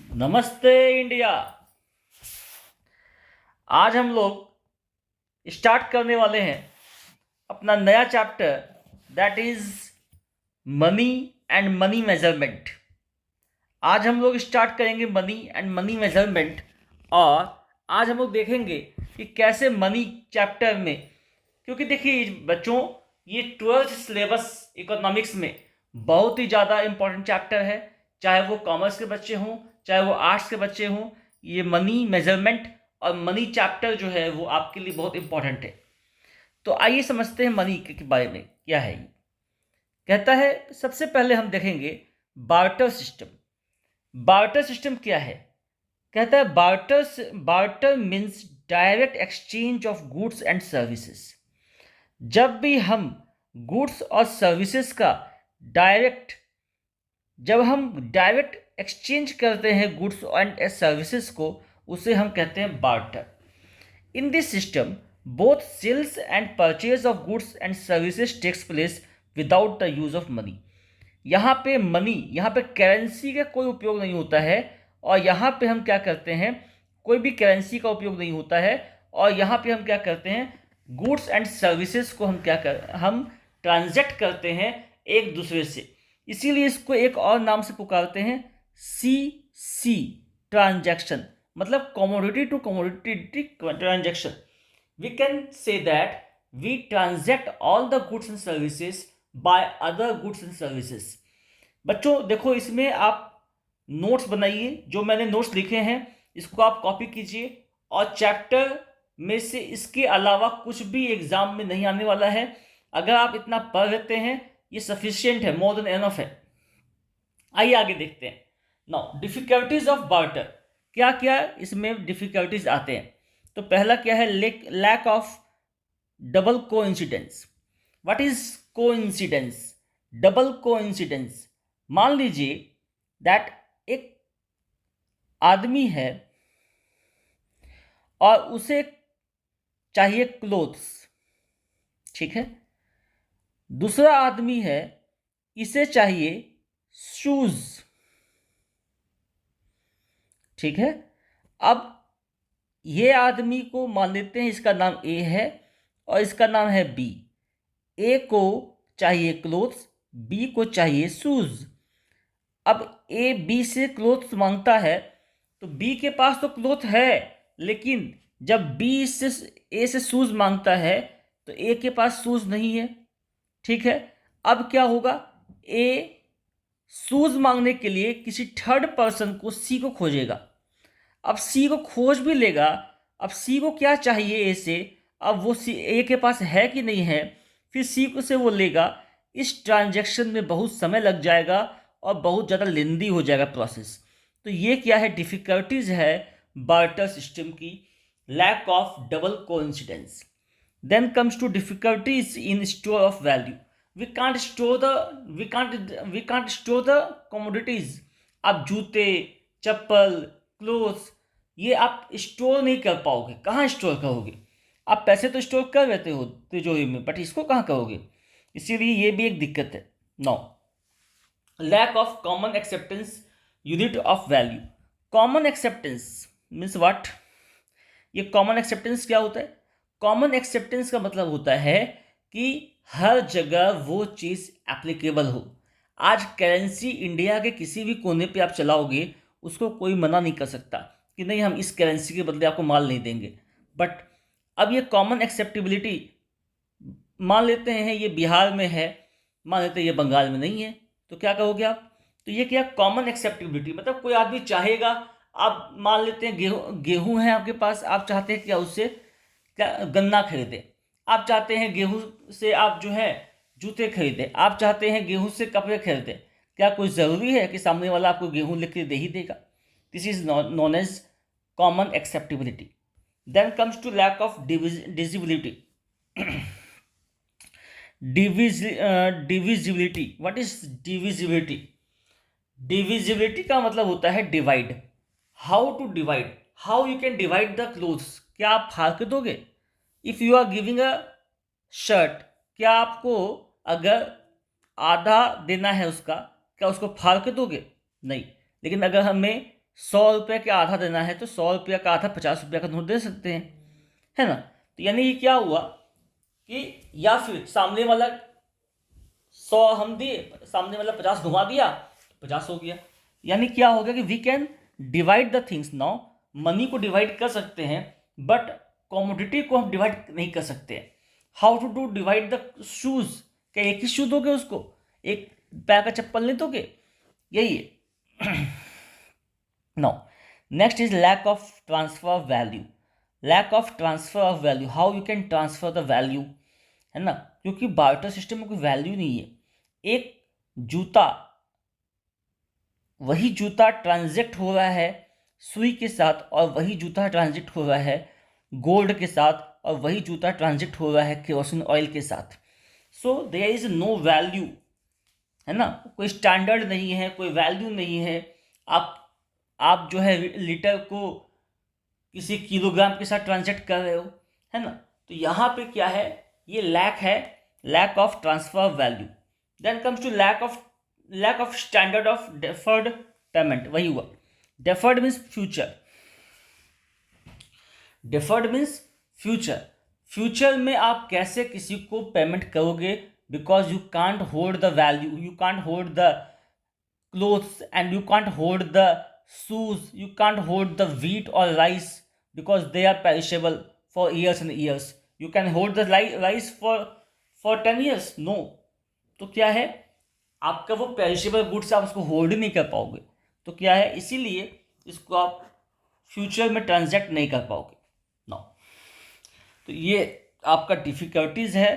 नमस्ते इंडिया। आज हम लोग स्टार्ट करने वाले हैं अपना नया chapter, that is money and money measurement. आज हम लोग स्टार्ट करेंगे मनी एंड मनी मेजरमेंट, और आज हम लोग देखेंगे कि कैसे मनी चैप्टर में, क्योंकि देखिए बच्चों, ये 12th सिलेबस इकोनॉमिक्स में बहुत ही ज़्यादा इम्पोर्टेंट चैप्टर है। चाहे वो कॉमर्स के बच्चे हों, चाहे वो आर्ट्स के बच्चे हों, ये मनी मेजरमेंट और मनी चैप्टर जो है वो आपके लिए बहुत इम्पोर्टेंट है। तो आइए समझते हैं मनी के बारे में क्या है। ये कहता है, सबसे पहले हम देखेंगे बार्टर सिस्टम। बार्टर सिस्टम क्या है? कहता है barter means direct exchange of goods and services. जब भी हम गुड्स और सर्विसेज का जब हम डायरेक्ट एक्सचेंज करते हैं गुड्स एंड सर्विसेज को, उसे हम कहते हैं barter. In this system both sales and purchase of goods and services takes place without the use of money. यहाँ पे करेंसी का कोई उपयोग नहीं होता है, और यहाँ पे हम क्या करते हैं, कोई भी करेंसी का उपयोग नहीं होता है, और यहाँ पे हम क्या करते हैं, गुड्स एंड सर्विसेज को हम ट्रांजैक्ट करते हैं एक दूसरे से। इसीलिए इसको एक और नाम से पुकारते हैं CC ट्रांजैक्शन, मतलब commodity to commodity transaction. We can say that we transact all the goods and services by other goods and services. बच्चों देखो, इसमें आप नोट्स बनाइए, जो मैंने नोट्स लिखे हैं इसको आप कॉपी कीजिए, और चैप्टर में से इसके अलावा कुछ भी एग्जाम में नहीं आने वाला है। अगर आप इतना पढ़ लेते हैं ये सफिशिएंट है, मोर देन एनफ है। आइए आगे देखते हैं। नाउ डिफिकल्टीज ऑफ बार्टर, क्या क्या इसमें डिफिकल्टीज आते हैं। तो पहला क्या है, lack of double coincidence. What is coincidence? Double coincidence, मान लीजिए दैट एक आदमी है और उसे चाहिए क्लोथ्स, ठीक है। दूसरा आदमी है, इसे चाहिए शूज, ठीक है। अब ये आदमी को मान लेते हैं इसका नाम ए है और इसका नाम है बी। ए को चाहिए क्लोथ्स, बी को चाहिए शूज। अब ए बी से क्लोथ्स मांगता है, तो बी के पास तो क्लोथ है, लेकिन जब बी से ए से शूज मांगता है तो ए के पास शूज नहीं है, ठीक है। अब क्या होगा, ए शूज मांगने के लिए किसी थर्ड पर्सन को सी को खोजेगा। अब सी को खोज भी लेगा, अब सी को क्या चाहिए ए से, अब वो सी ए के पास है कि नहीं है, फिर सी को से वो लेगा। इस ट्रांजैक्शन में बहुत समय लग जाएगा और बहुत ज़्यादा लेंदी हो जाएगा प्रोसेस। तो ये क्या है, डिफिकल्टीज है बार्टर सिस्टम की, lack of double coincidence. Then comes to difficulties in store of value. We can't store the commodities. आप जूते, चप्पल, क्लोथ्स, ये आप स्टोर नहीं कर पाओगे। कहाँ स्टोर करोगे? आप पैसे तो स्टोर कर लेते हो तिजोरी में, बट इसको कहाँ करोगे? इसीलिए ये भी एक दिक्कत है। No, lack of common acceptance unit of value. Common acceptance means what? ये कॉमन एक्सेप्टेंस क्या होता है? कॉमन एक्सेप्टेंस का मतलब होता है कि हर जगह वो चीज़ एप्लीकेबल हो। आज करेंसी इंडिया के किसी भी कोने पे आप चलाओगे, उसको कोई मना नहीं कर सकता कि नहीं, हम इस करेंसी के बदले आपको माल नहीं देंगे। बट अब ये कॉमन एक्सेप्टेबिलिटी, मान लेते हैं ये बिहार में है, मान लेते हैं ये बंगाल में नहीं है, तो क्या कहोगे आप? तो ये क्या कॉमन एक्सेप्टेबिलिटी, मतलब कोई आदमी चाहेगा, आप मान लेते हैं गेहूं है आपके पास, आप चाहते हैं क्या उससे क्या गन्ना खरीदें, आप चाहते हैं गेहूं से आप जो है जूते खरीदें, आप चाहते हैं गेहूं से कपड़े खरीदें। क्या कोई ज़रूरी है कि सामने वाला आपको गेहूं लिख के दे ही देगा? This is known as common acceptability. Then comes to lack of divisibility. Divisibility, what is divisibility? Divisibility का मतलब होता है divide. How to divide? How you can divide the clothes? क्या आप फाड़ के दोगे? If you are giving a shirt, क्या आपको अगर आधा देना है उसका, क्या उसको फाड़ के दोगे? नहीं। लेकिन अगर हमें 100 रुपये का आधा देना है तो 100 रुपया का आधा 50 रुपया का नोट दे सकते हैं, है ना। तो यानी ये क्या हुआ कि या फिर सामने वाला 100 हम दिए, सामने वाला 50 घुमा दिया, 50 हो गया। यानी क्या हो गया कि we can divide the things now. Money को डिवाइड कर सकते हैं बट कॉमोडिटी को हम डिवाइड नहीं कर सकते। How to do divide the shoes? क्या एक ही शू दोगे उसको, एक पैर का चप्पल नहीं दोगे? यही है। No, next is lack of transfer of value. Lack of transfer of value, how you can transfer the value, है ना। क्योंकि बार्टर सिस्टम में कोई वैल्यू नहीं है। एक जूता, वही जूता ट्रांजेक्ट हो रहा है सुई के साथ, और वही जूता ट्रांजेक्ट हो रहा है गोल्ड के साथ, और वही जूता ट्रांजेक्ट हो रहा है केरोसिन ऑयल के साथ। So there is no value, है ना। कोई स्टैंडर्ड नहीं है, कोई वैल्यू नहीं है। आप जो है लीटर को किसी किलोग्राम के साथ ट्रांजेक्ट कर रहे हो, है ना। तो यहाँ पे क्या है, ये लैक है, lack of transfer of value. Then comes to lack of standard of deferred payment. वही हुआ, deferred means future. Deferred means future. Future में आप कैसे किसी को पेमेंट करोगे, because you can't hold the value, you can't hold the clothes and you can't hold the shoes, you can't hold the wheat or rice because they are perishable for years and years. You can hold the rice for 10 years, no. तो क्या है, आपका वो perishable goods आप उसको hold नहीं कर पाओगे। तो क्या है, इसीलिए इसको आप फ्यूचर में ट्रांजैक्ट नहीं कर पाओगे, नो। तो ये आपका डिफिकल्टीज है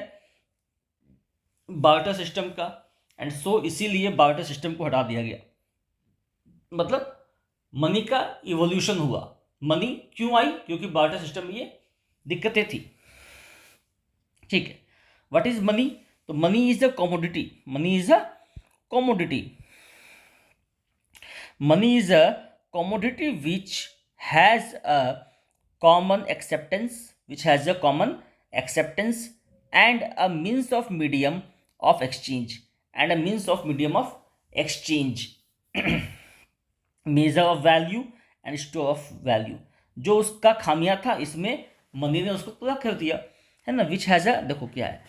बार्टर सिस्टम का, एंड सो इसीलिए बार्टर सिस्टम को हटा दिया गया। मतलब मनी का इवोल्यूशन हुआ। मनी क्यों आई? क्योंकि बार्टर सिस्टम में ये दिक्कतें थी। ठीक है, व्हाट इज मनी? तो money is a commodity. Money is a commodity. Money is a commodity which has a common acceptance, which has a common acceptance and a means of medium of exchange, and a means of medium of exchange, measure of value and store of value। जो उसका खामियां था इसमें money ने उसको पूरा कर दिया, है ना। विच हैज़ अ, देखो क्या है,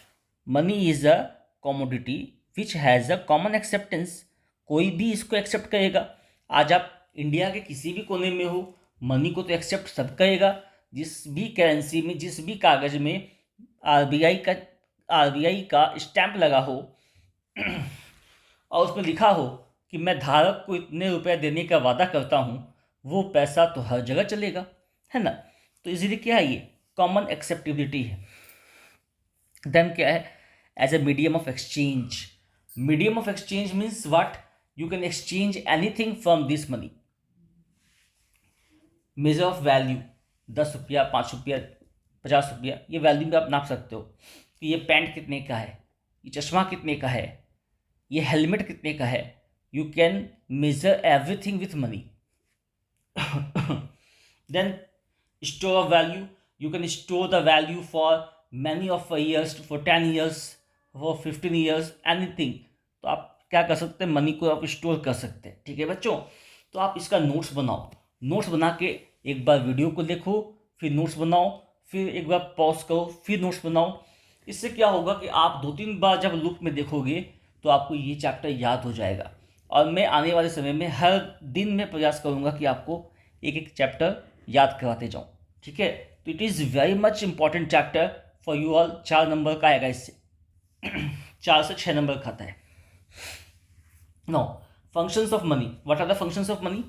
money is a commodity which has a common acceptance. कोई भी इसको एक्सेप्ट करेगा। आज आप इंडिया के किसी भी कोने में हो, मनी को तो एक्सेप्ट सब करेगा। जिस भी करेंसी में, जिस भी कागज में आरबीआई का स्टैंप लगा हो और उसमें लिखा हो कि मैं धारक को इतने रुपए देने का वादा करता हूँ, वो पैसा तो हर जगह चलेगा, है ना। तो इसीलिए क्या है, ये कॉमन एक्सेप्टेबिलिटी है। देन क्या है, as a medium of exchange. Medium of exchange means what, you can exchange anything from this money. Measure of value, 10 रुपया, 5 रुपया, 50 रुपया, ये वैल्यू में आप नाप सकते हो कि ये पैंट कितने का है, ये चश्मा कितने का है, ये हेलमेट कितने का है। You can measure everything with money. Then store of value, you can store the value for many of years, for 10 years, for 15 years, anything. तो आप क्या कर सकते हैं, मनी को आप स्टोर कर सकते हैं। ठीक है बच्चों, तो आप इसका नोट्स बनाओ। नोट्स बना के एक बार वीडियो को देखो, फिर नोट्स बनाओ, फिर एक बार पॉज करो, फिर नोट्स बनाओ। इससे क्या होगा कि आप 2-3 बार जब लुक में देखोगे तो आपको ये चैप्टर याद हो जाएगा। और मैं आने वाले समय में हर दिन में प्रयास करूँगा कि आपको एक एक चैप्टर याद करवाते जाऊँ। ठीक है, तो it is very much important chapter for you all. 4 number का आएगा इससे। 4 से 6 नंबर खाता है। No, functions of money. What are the functions of money?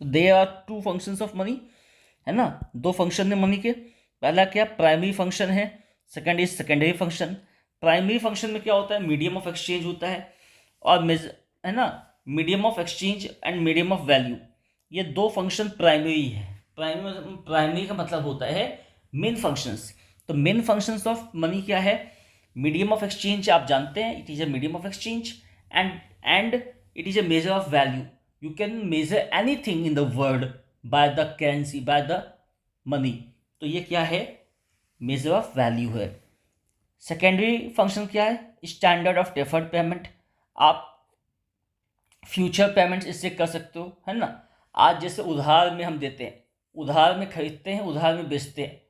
There are 2 functions of money, है ना। 2 फंक्शन है मनी के। पहला क्या, प्राइमरी फंक्शन है, second is secondary function. Primary function में क्या होता है, मीडियम ऑफ एक्सचेंज होता है, और है ना, medium of exchange and medium of value, ये 2 फंक्शन प्राइमरी है। प्राइमरी का मतलब होता है मेन फंक्शंस। तो मेन फंक्शंस ऑफ मनी क्या है, मीडियम ऑफ एक्सचेंज आप जानते हैं, it is a medium of exchange, and it is a major of value. You can measure anything in the world by the currency, by the money। तो ये क्या है, major of value है। Secondary function क्या है? Standard of deferred payment. आप future payments इससे कर सकते हो, है ना। आज जैसे उधार में हम देते हैं, उधार में खरीदते हैं, उधार में बेचते हैं।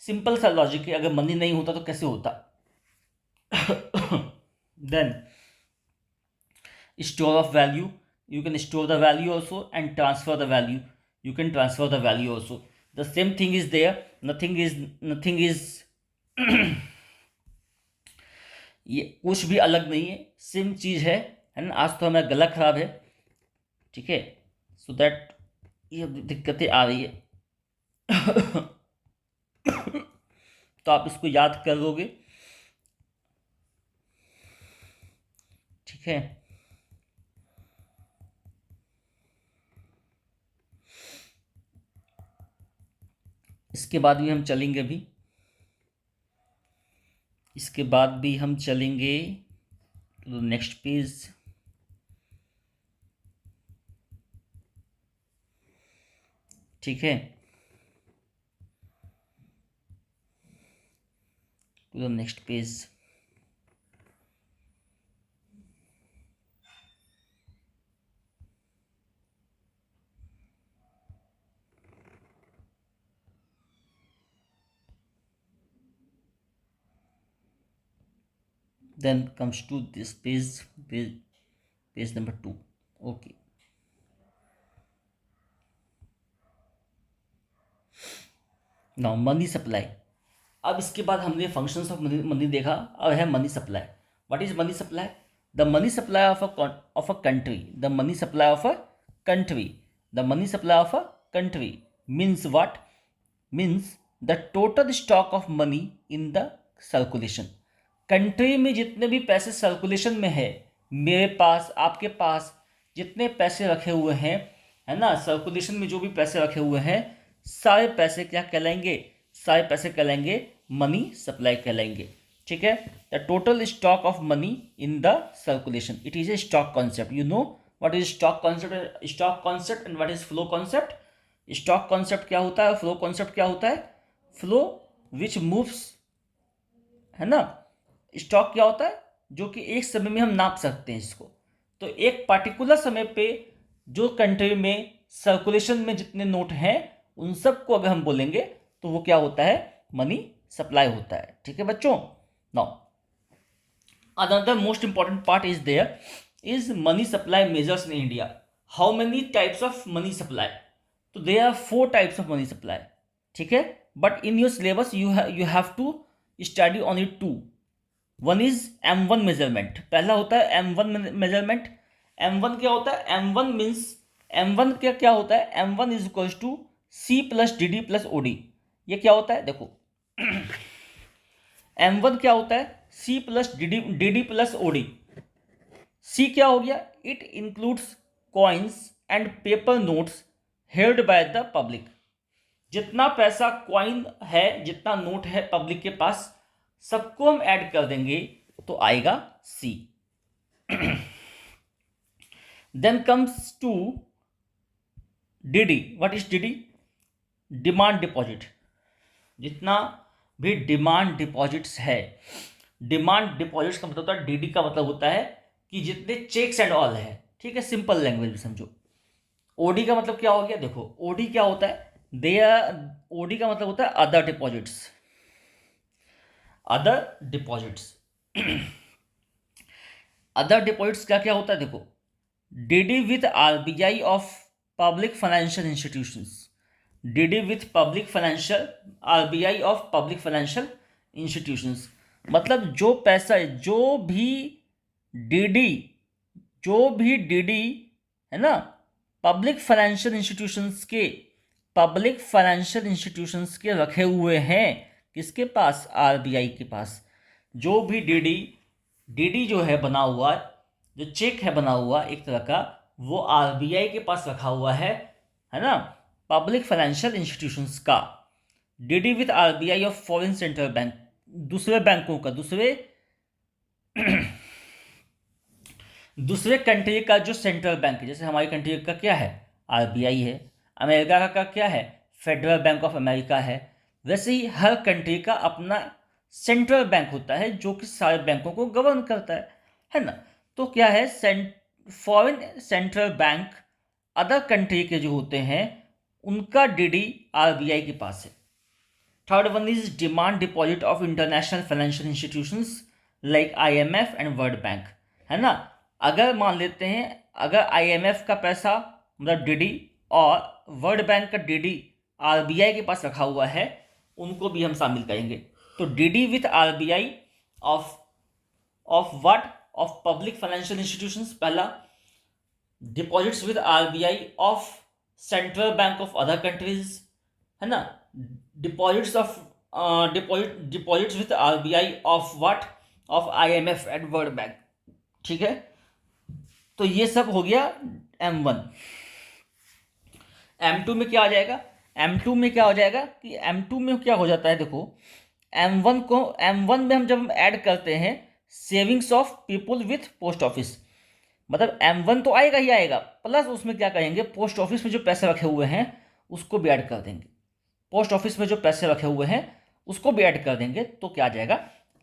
सिंपल सा लॉजिक है, अगर मनी नहीं होता तो कैसे होता। Then store of value, you can store the value also and transfer the value, you can transfer the value also, the same thing is there, nothing is ये कुछ भी अलग नहीं है, सेम चीज है ना। आज तो हमारा गला खराब है, ठीक है, सो दैट ये दिक्कतें आ रही है। तो आप इसको याद कर लोगे, ठीक है। इसके बाद भी हम चलेंगे, अभी इसके बाद भी हम चलेंगे तो नेक्स्ट पेज। ठीक है, to the next page. then comes to this page number 2. okay, now money supply. अब इसके बाद हमने फंक्शंस ऑफ मनी देखा, अब है money supply. What is money supply? The money supply of a country, the money supply of a country, the money supply of a country means what? Means the total stock of money in the circulation. Country में जितने भी पैसे circulation में है, मेरे पास, आपके पास जितने पैसे रखे हुए हैं, है ना, सर्कुलेशन में जो भी पैसे रखे हुए हैं, सारे पैसे क्या कहलाएंगे? सारे पैसे कहलाएंगे मनी सप्लाई कहलाएंगे। ठीक है, the total stock of money in the circulation, it is a stock concept. You know what is stock concept? Stock concept and what is flow concept? Stock concept क्या होता है, फ्लो कॉन्सेप्ट क्या होता है? Flow विच moves, है ना। Stock क्या होता है? जो कि एक समय में हम नाप सकते हैं इसको। तो एक पार्टिकुलर समय पे जो कंट्री में सर्कुलेशन में जितने नोट हैं उन सबको अगर हम बोलेंगे तो वो क्या होता है? मनी सप्लाई होता है। ठीक है बच्चों। Now another most important part is there is money supply measures in India. How many types of money supply? तो there are 4 types of money supply. ठीक है, but in your syllabus you have to study only 2। One is M1 measurement. पहला होता है M1 measurement. M1 क्या होता है? M1 means M1 क्या होता है? M1 is equals to C plus D D plus OD। ये क्या होता है? देखो M1 क्या होता है? C plus D D plus OD। C क्या हो गया? It includes coins and paper notes held by the public. जितना पैसा कॉइन है, जितना नोट है पब्लिक के पास, सबको हम ऐड कर देंगे तो आएगा C। Then comes to DD। What is DD? Demand deposit. जितना भी डिमांड डिपॉजिट्स है, डिमांड डिपॉजिट्स का मतलब होता है, DD का मतलब होता है कि जितने चेक्स एंड ऑल है। ठीक है, सिंपल लैंग्वेज में समझो। OD का मतलब क्या हो गया? देखो OD क्या होता है? OD का मतलब होता है other deposits. Other deposits other deposits क्या क्या होता है? देखो DD with RBI of public financial institutions. DD with public financial, RBI of public financial institutions. मतलब जो पैसा, जो भी DD है ना, पब्लिक फाइनेंशियल इंस्टीट्यूशंस के रखे हुए हैं। किसके पास? RBI के पास। जो भी DD जो है बना हुआ, जो चेक है बना हुआ एक तरह का, वो RBI के पास रखा हुआ है ना, पब्लिक फाइनेंशियल इंस्टीट्यूशंस का। DD with RBI of foreign central bank, दूसरे बैंकों का, दूसरे कंट्री का जो सेंट्रल बैंक है। जैसे हमारी कंट्री का क्या है? RBI है। अमेरिका का क्या है? फेडरल बैंक ऑफ अमेरिका है। वैसे ही हर कंट्री का अपना सेंट्रल बैंक होता है जो कि सारे बैंकों को गवर्न करता है ना। तो क्या है, foreign central bank other country के जो होते हैं उनका डीडी आरबीआई के पास है। Third one is demand deposit of international financial institutions like IMF and world bank, है ना। अगर मान लेते हैं, अगर आईएमएफ का पैसा मतलब डीडी और वर्ल्ड बैंक का डीडी आरबीआई के पास रखा हुआ है, उनको भी हम शामिल करेंगे। तो DD with RBI of what, of public financial institutions पहला, deposits with RBI of central bank of other countries, है ना। Deposits of deposits with RBI of what, of IMF and world bank, ठीक है। तो ये सब हो गया M1। M2 में क्या आ जाएगा, M2 में क्या हो जाएगा कि M2 में क्या हो जाता है, देखो M1 में हम जब ऐड करते हैं savings of people with post office, मतलब M1 तो आएगा ही आएगा, प्लस उसमें क्या करेंगे, पोस्ट ऑफिस में जो पैसे रखे हुए हैं उसको भी ऐड कर देंगे। पोस्ट ऑफिस में जो पैसे रखे हुए हैं उसको भी ऐड कर देंगे, तो क्या आ जाएगा,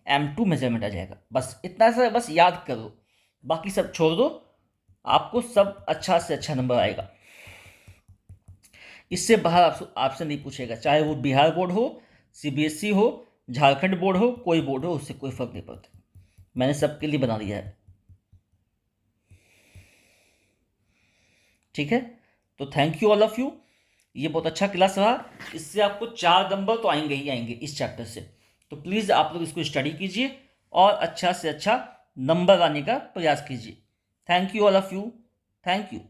M2 मेजरमेंट आ जाएगा। बस इतना सा बस याद करो, बाकी सब छोड़ दो, आपको सब अच्छा से अच्छा नंबर आएगा। इससे बाहर आपसे नहीं पूछेगा, चाहे वो बिहार बोर्ड हो, सीबीएसई हो, झारखंड बोर्ड हो, कोई बोर्ड हो, उससे कोई फर्क नहीं पड़ता। मैंने सबके लिए बना दिया है, ठीक है। तो thank you all of you, ये बहुत अच्छा क्लास रहा। इससे आपको 4 नंबर तो आएंगे ही आएंगे इस चैप्टर से। तो प्लीज़ आप लोग इसको स्टडी कीजिए और अच्छा से अच्छा नंबर लाने का प्रयास कीजिए। Thank you all of you, thank you.